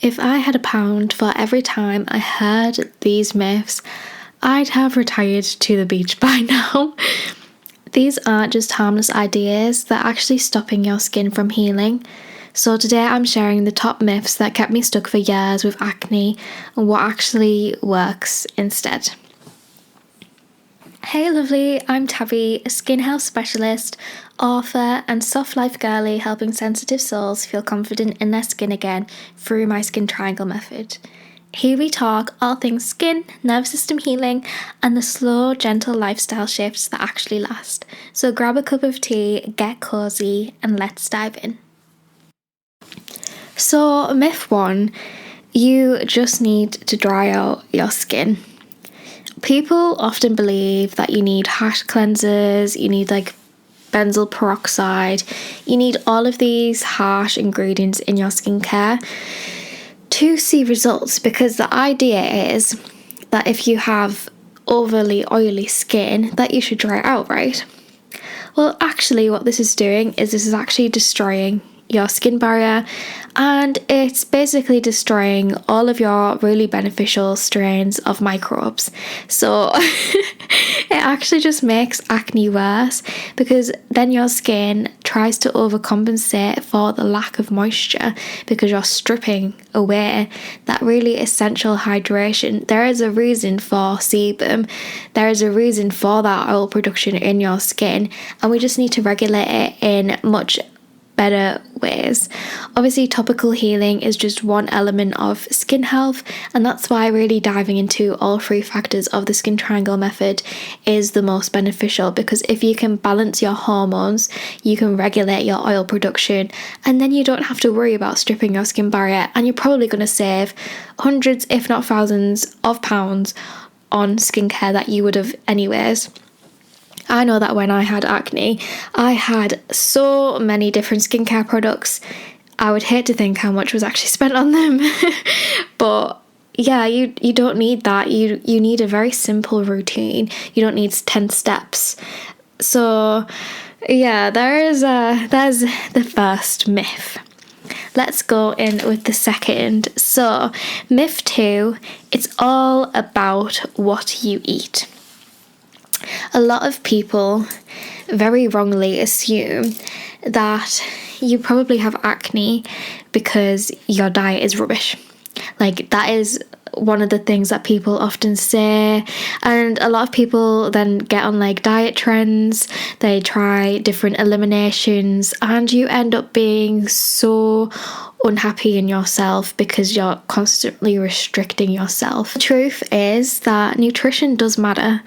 If I had a pound for every time I heard these myths, I'd have retired to the beach by now. These aren't just harmless ideas, they're actually stopping your skin from healing. So today I'm sharing the top myths that kept me stuck for years with acne and what actually works instead. Hey lovely, I'm Tabby, a skin health specialist, author and soft life girly helping sensitive souls feel confident in their skin again through my skin triangle method. Here we talk all things skin, nervous system healing and the slow, gentle lifestyle shifts that actually last. So grab a cup of tea, get cozy and let's dive in. So myth 1, you just need to dry out your skin. People often believe that you need harsh cleansers, you need benzoyl peroxide, you need all of these harsh ingredients in your skincare to see results, because the idea is that if you have overly oily skin that you should dry it out, right? Well, actually what this is doing is this is actually destroying your skin barrier, and it's basically destroying all of your really beneficial strains of microbes. So it actually just makes acne worse, because then your skin tries to overcompensate for the lack of moisture because you're stripping away that really essential hydration. There is a reason for sebum, there is a reason for that oil production in your skin, and we just need to regulate it in much better ways. Obviously, topical healing is just one element of skin health, and that's why really diving into all 3 factors of the skin triangle method is the most beneficial, because if you can balance your hormones, you can regulate your oil production, and then you don't have to worry about stripping your skin barrier, and you're probably going to save hundreds if not thousands of pounds on skincare that you would have anyways. I know that when I had acne, I had so many different skincare products. I would hate to think how much was actually spent on them. But yeah, you don't need that. You need a very simple routine. You don't need 10 steps. So yeah, there's the first myth. Let's go in with the second. So myth 2, it's all about what you eat. A lot of people very wrongly assume that you probably have acne because your diet is rubbish. That is one of the things that people often say, and a lot of people then get on diet trends, they try different eliminations, and you end up being so unhappy in yourself because you're constantly restricting yourself. The truth is that nutrition does matter,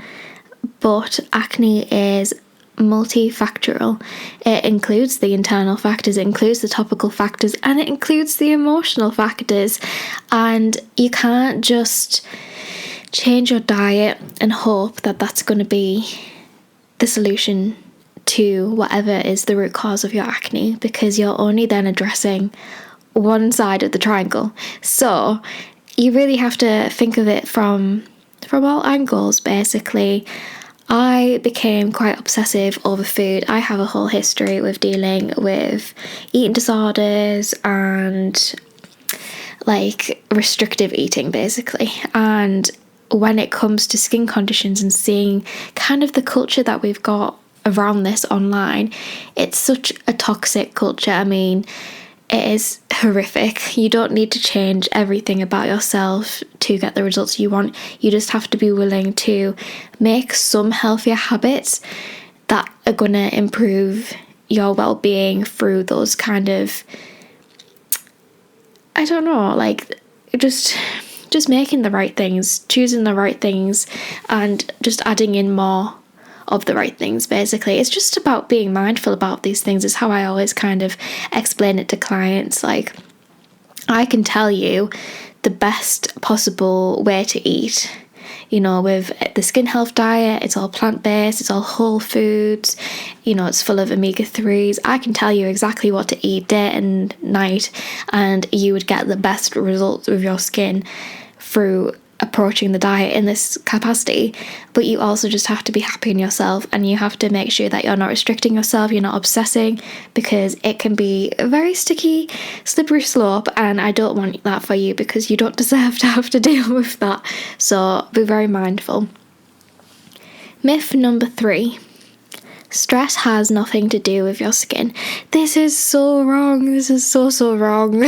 but acne is multifactorial. It includes the internal factors, it includes the topical factors, and it includes the emotional factors. And you can't just change your diet and hope that that's going to be the solution to whatever is the root cause of your acne, because you're only then addressing one side of the triangle. So you really have to think of it from all angles, basically. I became quite obsessive over food. I have a whole history with dealing with eating disorders and restrictive eating, basically. And when it comes to skin conditions and seeing kind of the culture that we've got around this online, it's such a toxic culture. I mean, it is horrific. You don't need to change everything about yourself to get the results you want. You just have to be willing to make some healthier habits that are going to improve your well-being through those kind of, I don't know, just making the right things, choosing the right things, and just adding in more of the right things. Basically, it's just about being mindful about these things, is how I always kind of explain it to clients. I can tell you the best possible way to eat, with the skin health diet. It's all plant-based, it's all whole foods, it's full of omega-3s. I can tell you exactly what to eat day and night, and you would get the best results with your skin through approaching the diet in this capacity, but you also just have to be happy in yourself, and you have to make sure that you're not restricting yourself, you're not obsessing, because it can be a very sticky, slippery slope, and I don't want that for you, because you don't deserve to have to deal with that. So be very mindful. Myth number 3. Stress has nothing to do with your skin. This is so wrong. This is so wrong.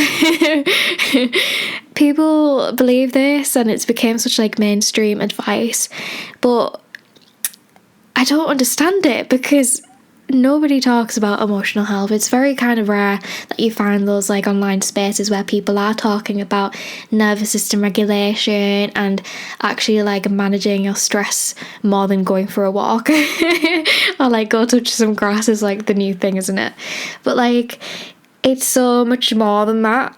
People believe this, and it's become such like mainstream advice, but I don't understand it, because nobody talks about emotional health. It's very kind of rare that you find those like online spaces where people are talking about nervous system regulation and actually like managing your stress more than going for a walk or like go touch some grass is like the new thing, isn't it? But like it's so much more than that,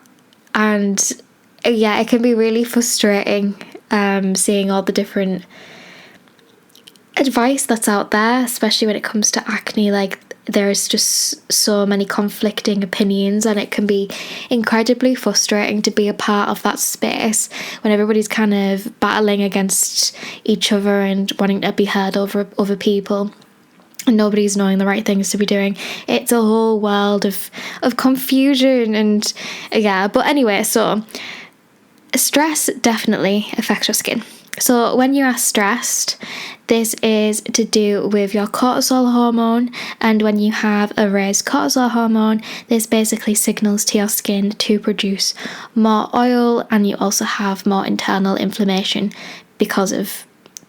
and yeah, it can be really frustrating seeing all the different advice that's out there, especially when it comes to acne. Like there's just so many conflicting opinions, and it can be incredibly frustrating to be a part of that space when everybody's kind of battling against each other and wanting to be heard over other people, and nobody's knowing the right things to be doing. It's a whole world of confusion, and yeah. But anyway, so stress definitely affects your skin. So when you are stressed, this is to do with your cortisol hormone, and when you have a raised cortisol hormone, this basically signals to your skin to produce more oil, and you also have more internal inflammation because of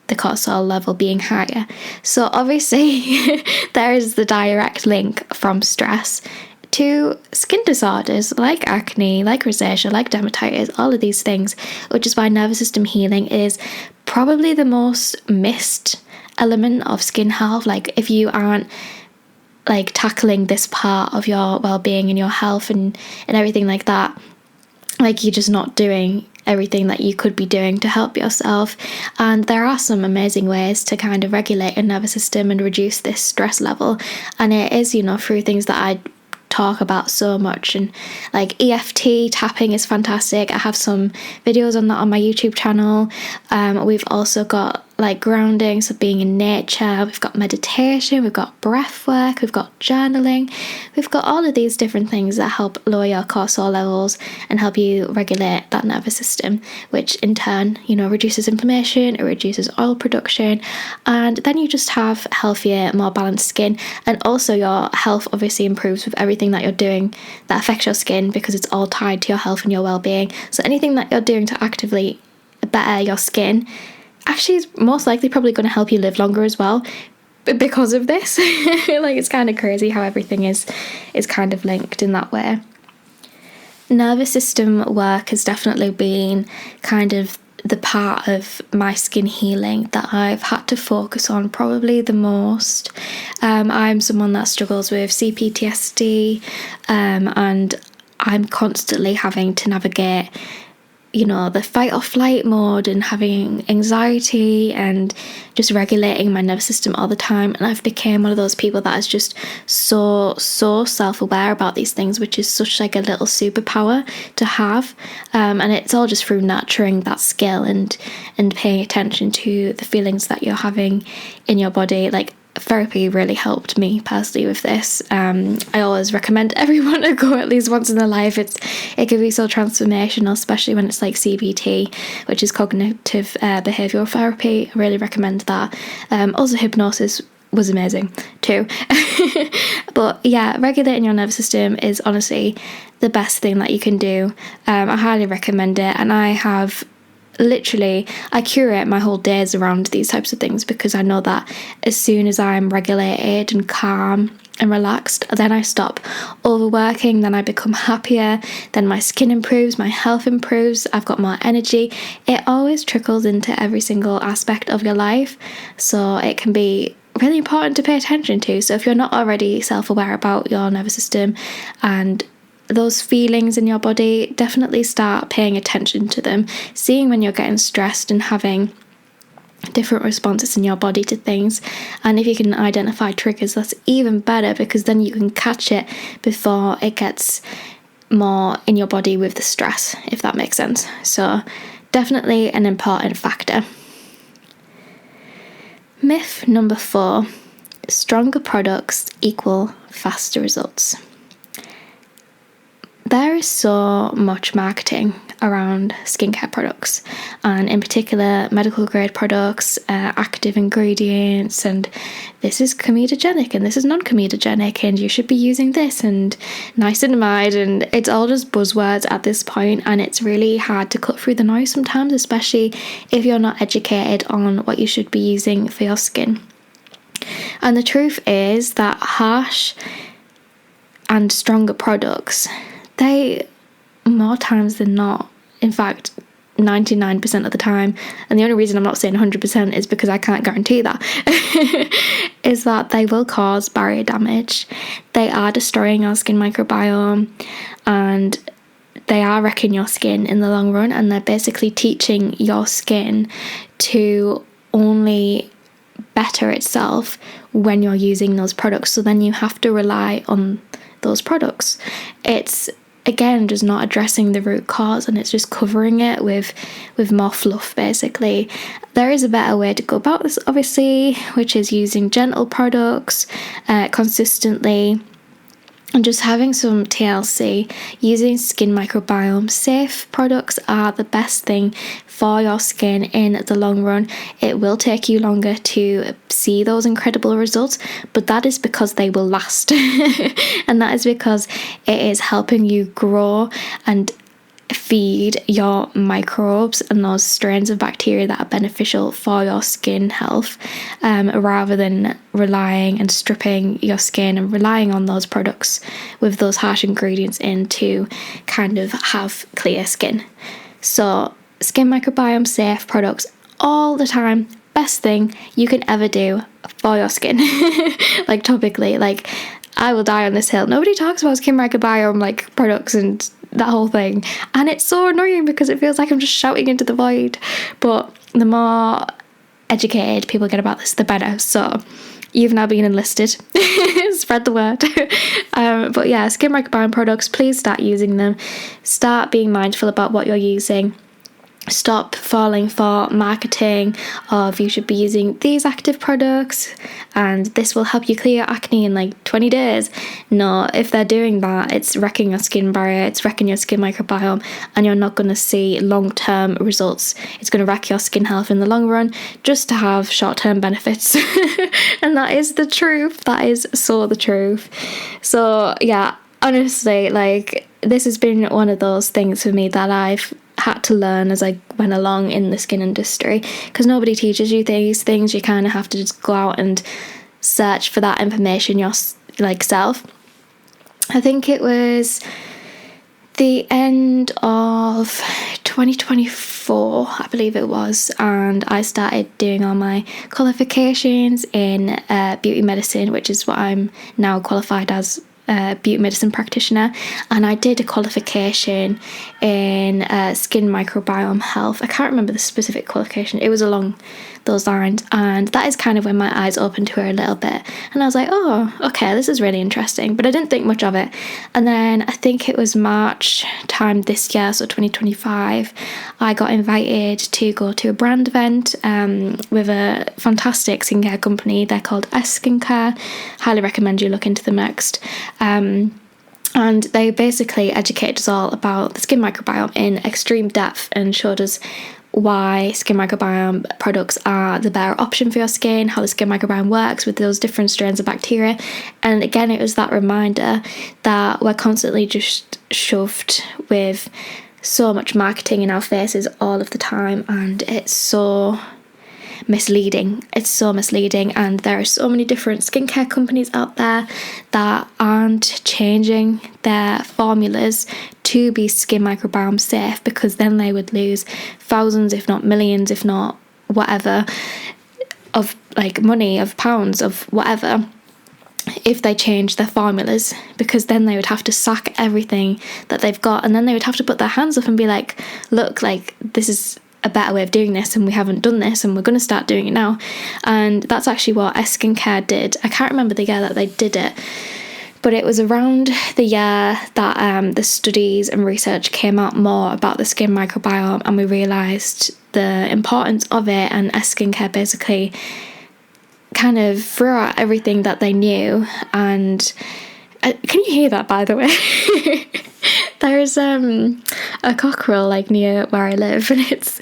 the cortisol level being higher. So obviously there is the direct link from stress to skin disorders like acne, like rosacea, like dermatitis, all of these things, which is why nervous system healing is probably the most missed element of skin health. Like if you aren't like tackling this part of your well-being and your health and everything like that, like you're just not doing everything that you could be doing to help yourself. And there are some amazing ways to kind of regulate your nervous system and reduce this stress level, and it is, you know, through things that I talk about so much. And like EFT tapping is fantastic. I have some videos on that on my YouTube channel. We've also got like grounding, so being in nature, we've got meditation, we've got breath work, we've got journaling, we've got all of these different things that help lower your cortisol levels and help you regulate that nervous system, which in turn, you know, reduces inflammation, it reduces oil production, and then you just have healthier, more balanced skin. And also your health obviously improves with everything that you're doing that affects your skin, because it's all tied to your health and your well-being. So anything that you're doing to actively better your skin actually is most likely probably going to help you live longer as well because of this. Like it's kind of crazy how everything is kind of linked in that way. Nervous system work has definitely been kind of the part of my skin healing that I've had to focus on probably the most. I'm someone that struggles with CPTSD, and I'm constantly having to navigate, you know, the fight or flight mode and having anxiety and just regulating my nervous system all the time. And I've become one of those people that is just so self-aware about these things, which is such like a little superpower to have. And it's all just through nurturing that skill and paying attention to the feelings that you're having in your body. Like therapy really helped me personally with this. I always recommend everyone to go at least once in their life. It can be so transformational, especially when it's like CBT, which is cognitive behavioural therapy. I really recommend that. Also hypnosis was amazing too. But yeah, regulating your nervous system is honestly the best thing that you can do. I highly recommend it, and I curate my whole days around these types of things, because I know that as soon as I'm regulated and calm and relaxed, then I stop overworking, then I become happier, then my skin improves, my health improves, I've got more energy. It always trickles into every single aspect of your life, so it can be really important to pay attention to. So if you're not already self-aware about your nervous system and those feelings in your body, definitely start paying attention to them, seeing when you're getting stressed and having different responses in your body to things. And if you can identify triggers, that's even better, because then you can catch it before it gets more in your body with the stress, if that makes sense. So definitely an important factor. Myth number 4, stronger products equal faster results. There is so much marketing around skincare products, and in particular medical grade products, active ingredients, and this is comedogenic and this is non-comedogenic and you should be using this and niacinamide, and it's all just buzzwords at this point, and it's really hard to cut through the noise sometimes, especially if you're not educated on what you should be using for your skin. And the truth is that harsh and stronger products, they, more times than not, in fact 99% of the time, and the only reason I'm not saying 100% is because I can't guarantee that, is that they will cause barrier damage. They are destroying our skin microbiome, and they are wrecking your skin in the long run, and they're basically teaching your skin to only better itself when you're using those products. So then you have to rely on those products. It's, again, just not addressing the root cause, and it's just covering it with more fluff, basically. There is a better way to go about this, obviously, which is using gentle products consistently, and just having some TLC. Using skin microbiome safe products are the best thing for your skin in the long run. It will take you longer to see those incredible results, but that is because they will last. And that is because it is helping you grow and feed your microbes and those strains of bacteria that are beneficial for your skin health, rather than relying and stripping your skin and relying on those products with those harsh ingredients in to kind of have clear skin. So skin microbiome safe products all the time, best thing you can ever do for your skin. Like topically, like I will die on this hill. Nobody talks about skin microbiome like products and that whole thing, and it's so annoying because it feels like I'm just shouting into the void. But the more educated people get about this, the better. So you've now been enlisted. Spread the word. But yeah, skin microbiome products, please start using them. Start being mindful about what you're using. Stop falling for marketing of you should be using these active products and this will help you clear your acne in like 20 days. No, if they're doing that, it's wrecking your skin barrier, it's wrecking your skin microbiome, and you're not going to see long-term results. It's going to wreck your skin health in the long run just to have short-term benefits. And that is the truth. That is so the truth. So yeah, honestly, like this has been one of those things for me that I've had to learn as I went along in the skin industry, because nobody teaches you these things. You kind of have to just go out and search for that information yourself. I think it was the end of 2024, I believe it was, and I started doing all my qualifications in beauty medicine, which is what I'm now qualified as, beauty medicine practitioner, and I did a qualification in skin microbiome health. I can't remember the specific qualification. It was along those lines, and that is kind of when my eyes opened to her a little bit, and I was like, oh, okay, this is really interesting, but I didn't think much of it. And then I think it was March time this year, so 2025, I got invited to go to a brand event with a fantastic skincare company. They're called S Skincare. Highly recommend you look into them next. And they basically educated us all about the skin microbiome in extreme depth and showed us why skin microbiome products are the better option for your skin, how the skin microbiome works with those different strains of bacteria. And again, it was that reminder that we're constantly just shoved with so much marketing in our faces all of the time, and it's so misleading. It's so misleading, and there are so many different skincare companies out there that aren't changing their formulas to be skin microbiome safe, because then they would lose thousands, if not millions, if not whatever, of like money, of pounds, of whatever, if they change their formulas, because then they would have to sack everything that they've got, and then they would have to put their hands up and be like, look, like this is a better way of doing this, and we haven't done this, and we're going to start doing it now. And that's actually what S Skincare did. I can't remember the year that they did it, But it was around the year that the studies and research came out more about the skin microbiome, and we realised the importance of it, and skincare basically kind of threw out everything that they knew. And can you hear that, by the way? There's a cockerel like near where I live, and it's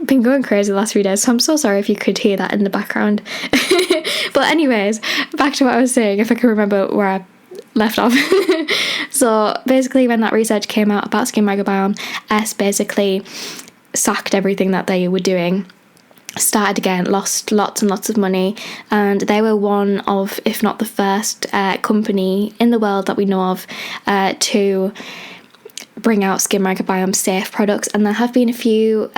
been going crazy the last few days, so I'm so sorry if you could hear that in the background. But anyways, back to what I was saying, if I can remember where I left off. So basically, when that research came out about skin microbiome, basically sacked everything that they were doing, started again, lost lots and lots of money, and they were one of, if not the first company in the world that we know of to bring out skin microbiome safe products. And there have been a few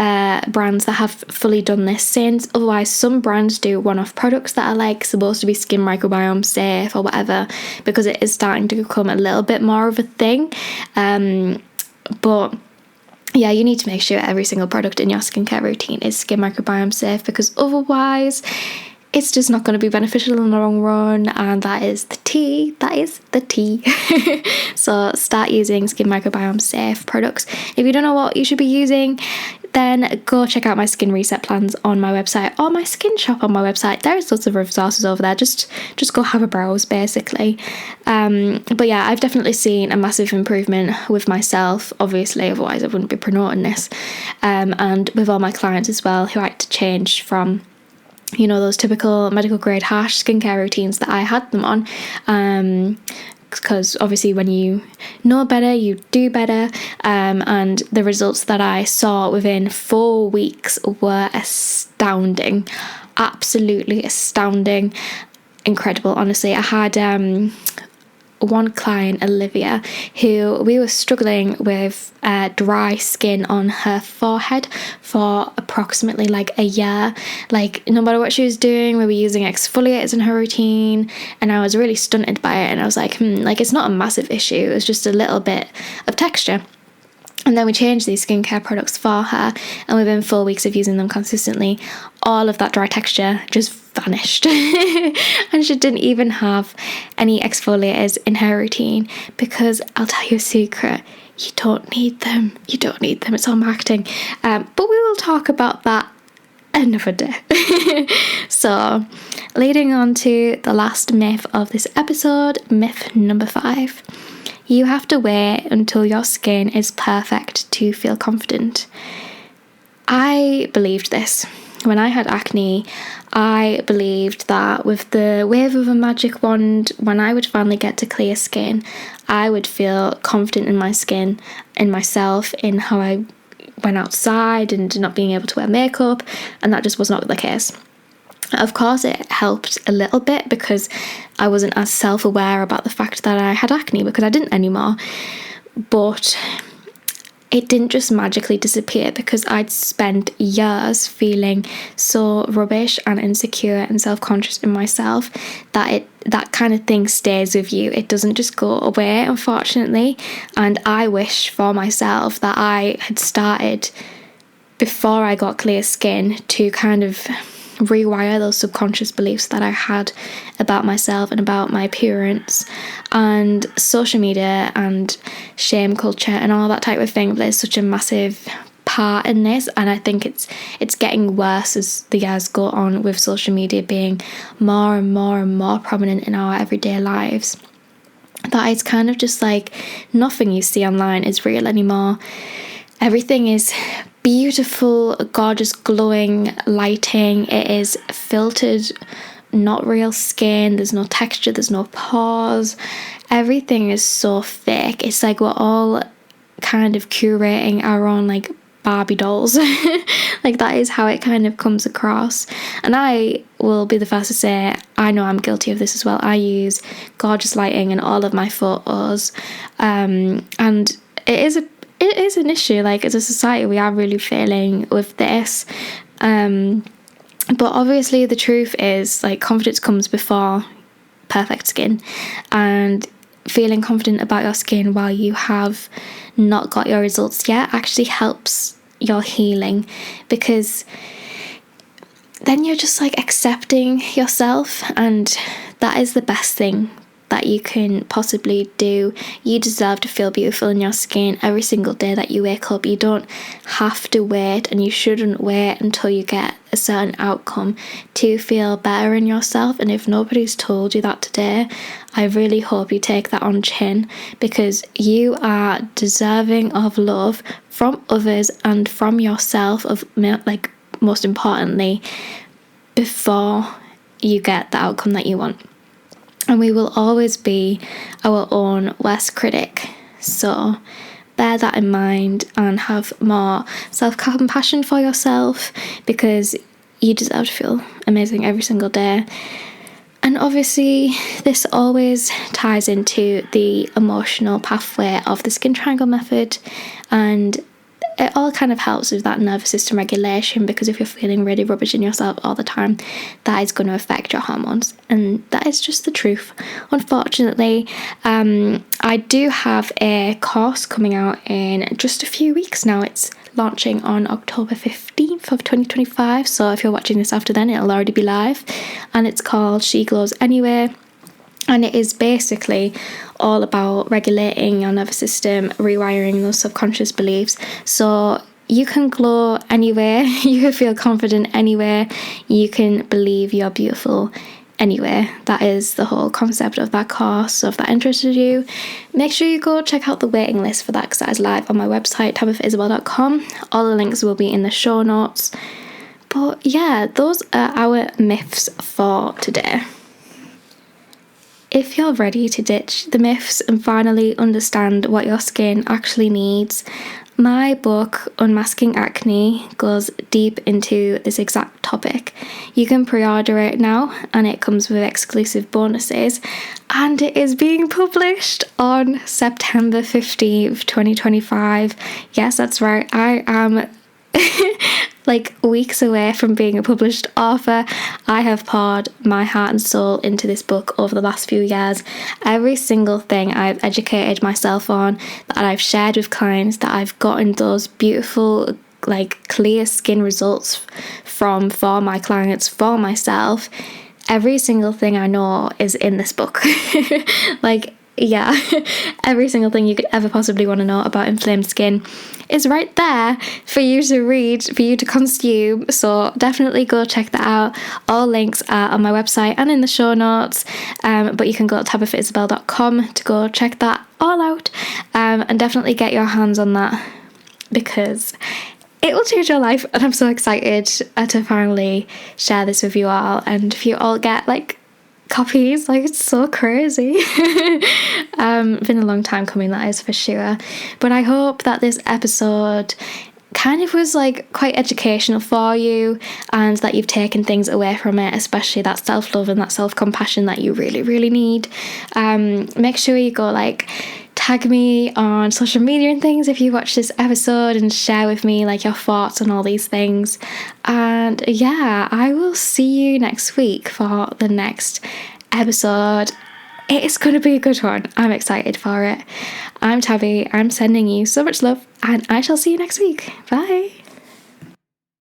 brands that have fully done this since. Otherwise, some brands do one-off products that are like supposed to be skin microbiome safe or whatever, because it is starting to become a little bit more of a thing. But yeah, you need to make sure every single product in your skincare routine is skin microbiome safe, because otherwise it's just not going to be beneficial in the long run, and that is the tea. So start using skin microbiome safe products. If you don't know what you should be using, then go check out my skin reset plans on my website, or my skin shop on my website. There's lots of resources over there. Just go have a browse, basically. But yeah, I've definitely seen a massive improvement with myself, obviously, otherwise I wouldn't be promoting this, and with all my clients as well, who like to change from, you know, those typical medical grade harsh skincare routines that I had them on, because obviously when you know better, you do better, and the results that I saw within 4 weeks were astounding, absolutely astounding, incredible. Honestly, I had one client, Olivia, who we were struggling with dry skin on her forehead for approximately like a year. Like, no matter what she was doing, we were using exfoliators in her routine, and I was really stunted by it. And I was like, like, it's not a massive issue, it's just a little bit of texture. And then we changed these skincare products for her, and within 4 weeks of using them consistently, all of that dry texture just vanished. And she didn't even have any exfoliators in her routine, because I'll tell you a secret, you don't need them. It's all marketing. But we will talk about that another day. So, leading on to the last myth of this episode, myth number 5. You have to wait until your skin is perfect to feel confident. I believed this. When I had acne, I believed that with the wave of a magic wand, when I would finally get to clear skin, I would feel confident in my skin, in myself, in how I went outside and not being able to wear makeup, and that just was not the case. Of course, it helped a little bit because I wasn't as self-aware about the fact that I had acne, because I didn't anymore. But it didn't just magically disappear, because I'd spent years feeling so rubbish and insecure and self-conscious in myself that that kind of thing stays with you. It doesn't just go away, unfortunately. And I wish for myself that I had started before I got clear skin to kind of rewire those subconscious beliefs that I had about myself and about my appearance. And social media and shame culture and all that type of thing plays such a massive part in this, and I think it's getting worse as the years go on, with social media being more and more and more prominent in our everyday lives, that it's kind of just like nothing you see online is real anymore. Everything is beautiful, gorgeous, glowing lighting. It is filtered, not real skin. There's no texture, there's no pores. Everything is so fake. It's like we're all kind of curating our own like Barbie dolls. Like, that is how it kind of comes across. And I will be the first to say, I know I'm guilty of this as well. I use gorgeous lighting in all of my photos, and it is an issue. Like, as a society, we are really failing with this. But obviously the truth is, like, confidence comes before perfect skin, and feeling confident about your skin while you have not got your results yet actually helps your healing, because then you're just like accepting yourself, and that is the best thing that you can possibly do. You deserve to feel beautiful in your skin every single day that you wake up. You don't have to wait, and you shouldn't wait until you get a certain outcome to feel better in yourself. And if nobody's told you that today, I really hope you take that on chin, because you are deserving of love from others and from yourself, of like, most importantly, before you get the outcome that you want. And we will always be our own worst critic, so bear that in mind and have more self-compassion for yourself, because you deserve to feel amazing every single day. And obviously this always ties into the emotional pathway of the skin triangle method, and it all kind of helps with that nervous system regulation, because if you're feeling really rubbish in yourself all the time, that is going to affect your hormones, and that is just the truth, unfortunately. I do have a course coming out in just a few weeks now. It's launching on October 15th of 2025, so if you're watching this after then, it'll already be live, and it's called She Glows Anyway. And it is basically all about regulating your nervous system, rewiring those subconscious beliefs, so you can glow anywhere, you can feel confident anywhere, you can believe you're beautiful anywhere. That is the whole concept of that course. So if that interested you, make sure you go check out the waiting list for that, because that is live on my website, tabithaisabel.com. All the links will be in the show notes. But yeah, those are our myths for today. If you're ready to ditch the myths and finally understand what your skin actually needs, my book, Unmasking Acne, goes deep into this exact topic. You can pre-order it now, and it comes with exclusive bonuses, and it is being published on September 15th, 2025. Yes, that's right, I am like weeks away from being a published author. I have poured my heart and soul into this book over the last few years. Every single thing I've educated myself on, that I've shared with clients, that I've gotten those beautiful, like, clear skin results from for my clients, for myself, every single thing I know is in this book. Like, yeah, every single thing you could ever possibly want to know about inflamed skin is right there for you to read, for you to consume. So definitely go check that out. All links are on my website and in the show notes, but you can go to tabithaisabel.com to go check that all out, and definitely get your hands on that, because it will change your life, and I'm so excited to finally share this with you all. And if you all get like copies, like, it's so crazy. Been a long time coming, that is for sure. But I hope that this episode kind of was like quite educational for you, and that you've taken things away from it, especially that self-love and that self-compassion that you really, really need. Make sure you go like tag me on social media and things if you watch this episode, and share with me like your thoughts on all these things. And yeah, I will see you next week for the next episode. It's going to be a good one. I'm excited for it. I'm Tabby. I'm sending you so much love, and I shall see you next week. Bye.